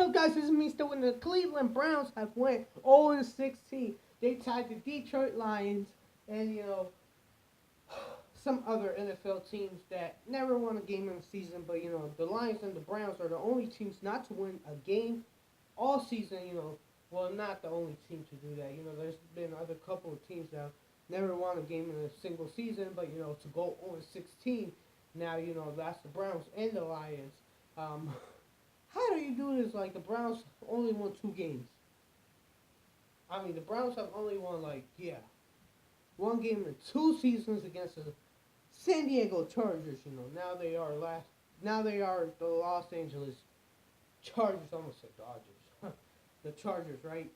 up, guys? This is me still when the Cleveland Browns have went 0-16. They tied the Detroit Lions and some other NFL teams that never won a game in the season. But the Lions and the Browns are the only teams not to win a game all season. Well, not the only team to do that. There's been other couple of teams that never won a game in a single season. But to go 0-16 now, that's the Browns and the Lions. Um, how do you do this? Like the Browns only won 2 games. I mean, the Browns have only won one game in 2 seasons against the San Diego Chargers. Now they are last. Now they are the Los Angeles Chargers. I almost said Dodgers. The Chargers, right?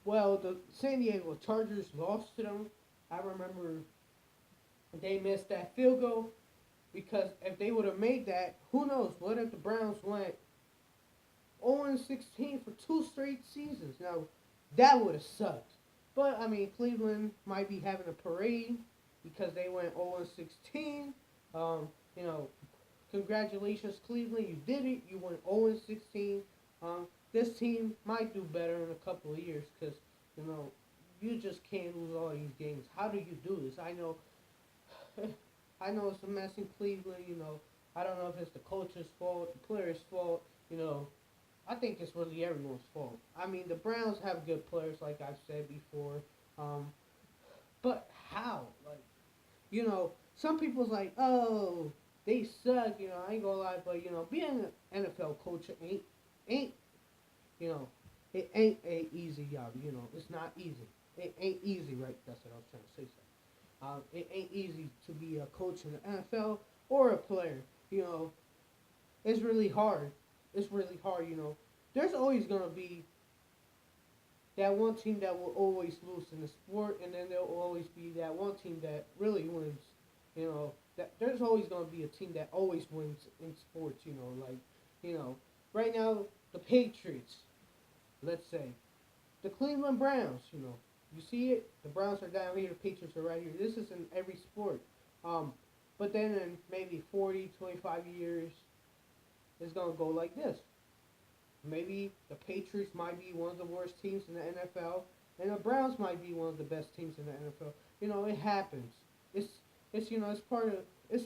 Well, the San Diego Chargers lost to them. I remember they missed that field goal because if they would have made that, who knows? What if the Browns went 0-16 for 2 straight seasons? Now, that would have sucked. But, I mean, Cleveland might be having a parade because they went 0-16. Um, you know, Congratulations, Cleveland. You did it. You went 0-16. This team might do better in a couple of years because, you know, you just can't lose all these games. How do you do this? I know I know it's a mess in Cleveland. I don't know if it's the coach's fault, the player's fault. I think it's really everyone's fault. I mean, the Browns have good players, like I've said before. Um, but how? Like, some people's like, oh, they suck. I ain't gonna lie, but being an NFL coach ain't you know it ain't a easy job. It's not easy. It ain't easy, right? That's what I was trying to say. It ain't easy to be a coach in the NFL or a player. You know, it's really hard. It's really hard. There's always gonna be that one team that will always lose in the sport, and then there will always be that one team that really wins. That there's always gonna be a team that always wins in sports. Like you know, right now the Patriots, let's say, the Cleveland Browns. You see it. The Browns are down here. The Patriots are right here. This is in every sport. Um, but then in maybe 40, 25 years, it's gonna go like this. Maybe the Patriots might be one of the worst teams in the NFL, and the Browns might be one of the best teams in the NFL. It happens. It's it's part of the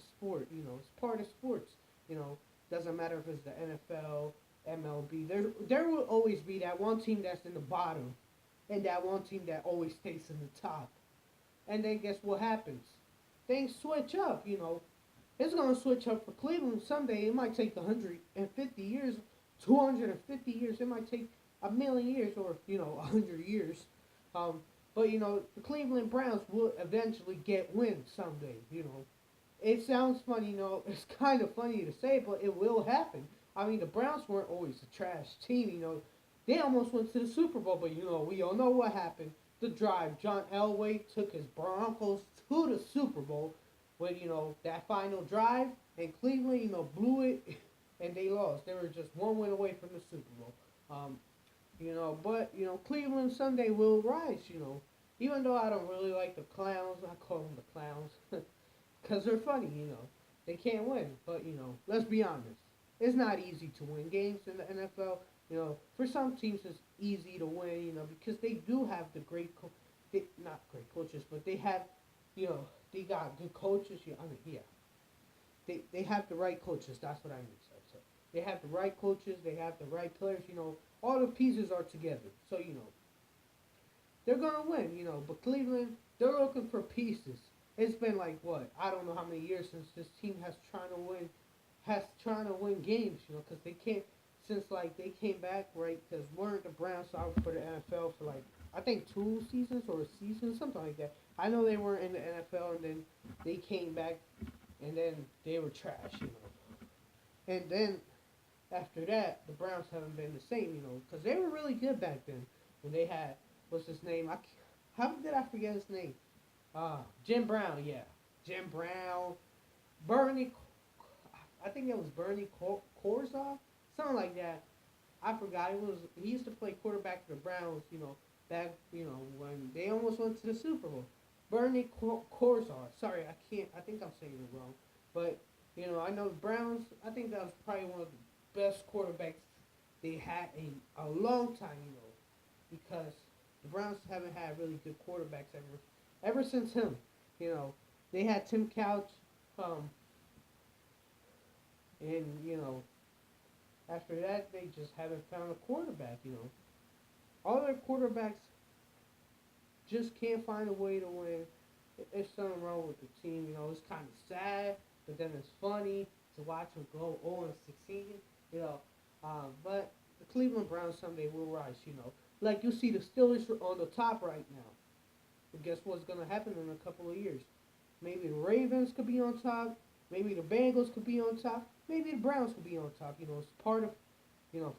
sport. It's part of sports. You know, doesn't matter if it's the NFL, MLB. There will always be that one team that's in the bottom, and that one team that always stays in the top. And then guess what happens? Things switch up. It's gonna switch up for Cleveland someday. It might take 150 years, 250 years. It might take a million years, or 100 years. Um, but the Cleveland Browns will eventually get wins someday. It sounds funny. It's kind of funny to say, but it will happen. I mean, the Browns weren't always a trash team. They almost went to the Super Bowl, but we all know what happened. The drive, John Elway took his Broncos to the Super Bowl with that final drive, and Cleveland blew it, and they lost. They were just one win away from the Super Bowl. Um, but Cleveland Sunday will rise. Even though I don't really like the clowns, I call them the clowns because they're funny. They can't win, but let's be honest. It's not easy to win games in the NFL. For some teams it's easy to win. Because they do have the not great coaches, but they have, they got good coaches. Yeah, I mean, yeah, they have the right coaches. That's what I mean. So they have the right coaches. They have the right players. All the pieces are together. So they're gonna win. But Cleveland, they're looking for pieces. It's been like what, I don't know how many years since this team has trying to win games. Because they can't, since like they came back, right? Because weren't the Browns out for the NFL for like, I think 2 seasons or a season, something like that. I know they weren't in the NFL, and then they came back, and then they were trash. And then after that, the Browns haven't been the same. Because they were really good back then when they had, what's his name? How did I forget his name? Jim Brown. Yeah, Jim Brown, Bernie. I think it was Bernie Kosar, something like that. I forgot. He used to play quarterback for the Browns. Back when they almost went to the Super Bowl. Bernie Kosar. Sorry, I can't. I think I'm saying it wrong. But I know the Browns. I think that was probably one of the best quarterbacks they had a long time, because the Browns haven't had really good quarterbacks ever since him. You know, they had Tim Couch, um, and after that they just haven't found a quarterback. All their quarterbacks just can't find a way to win. There's something wrong with the team. It's kind of sad, but then it's funny to watch them go 0-16. You know, but the Cleveland Browns someday will rise. Like you see the Steelers on the top right now. But guess what's gonna happen in a couple of years? Maybe the Ravens could be on top. Maybe the Bengals could be on top. Maybe the Browns could be on top. It's part of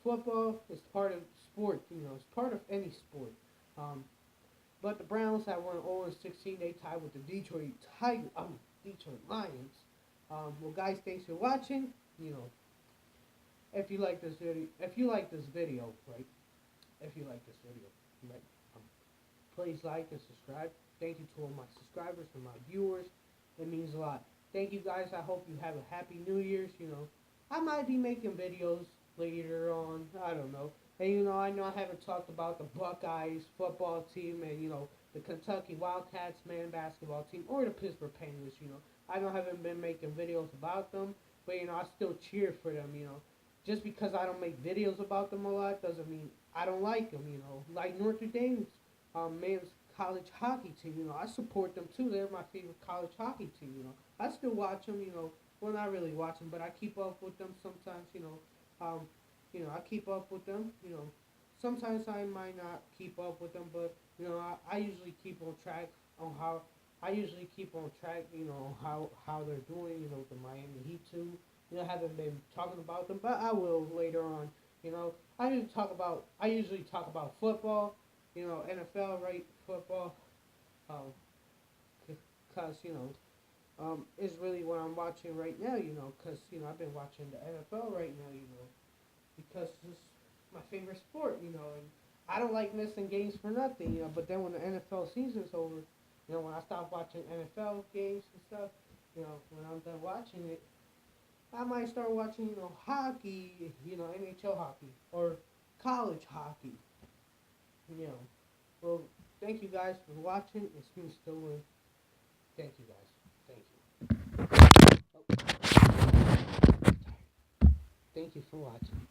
football. It's part of sport. It's part of any sport. Um, but the Browns have won 0-16. They tied with the Detroit Lions. Well, guys, thanks for watching. If you like this video, right? If you like this video, right? Please like and subscribe. Thank you to all my subscribers and my viewers. It means a lot. Thank you guys. I hope you have a happy New Year's. I might be making videos later on. I don't know. And I know I haven't talked about the Buckeyes football team and the Kentucky Wildcats man basketball team or the Pittsburgh Penguins. I know I haven't been making videos about them, but I still cheer for them. Just because I don't make videos about them a lot doesn't mean I don't like them. Like Notre Dame's men's college hockey team. I support them too. They're my favorite college hockey team. I still watch them. Well, not really watch them, but I keep up with them sometimes. I keep up with them. Sometimes I might not keep up with them, but I usually keep on track on how. I usually keep on track, how they're doing, the Miami Heat too. I haven't been talking about them, but I will later on. I usually talk about football, NFL, right? Football, because is really what I'm watching right now. Because I've been watching the NFL right now. Because it's my favorite sport. And I don't like missing games for nothing. But then when the NFL season's over, when I stop watching NFL games and stuff, when I'm done watching it, I might start watching, hockey, NHL hockey or college hockey. You know. Well, thank you guys for watching. It's me, Stillman. Thank you guys. Thank you. Oh. Thank you for watching.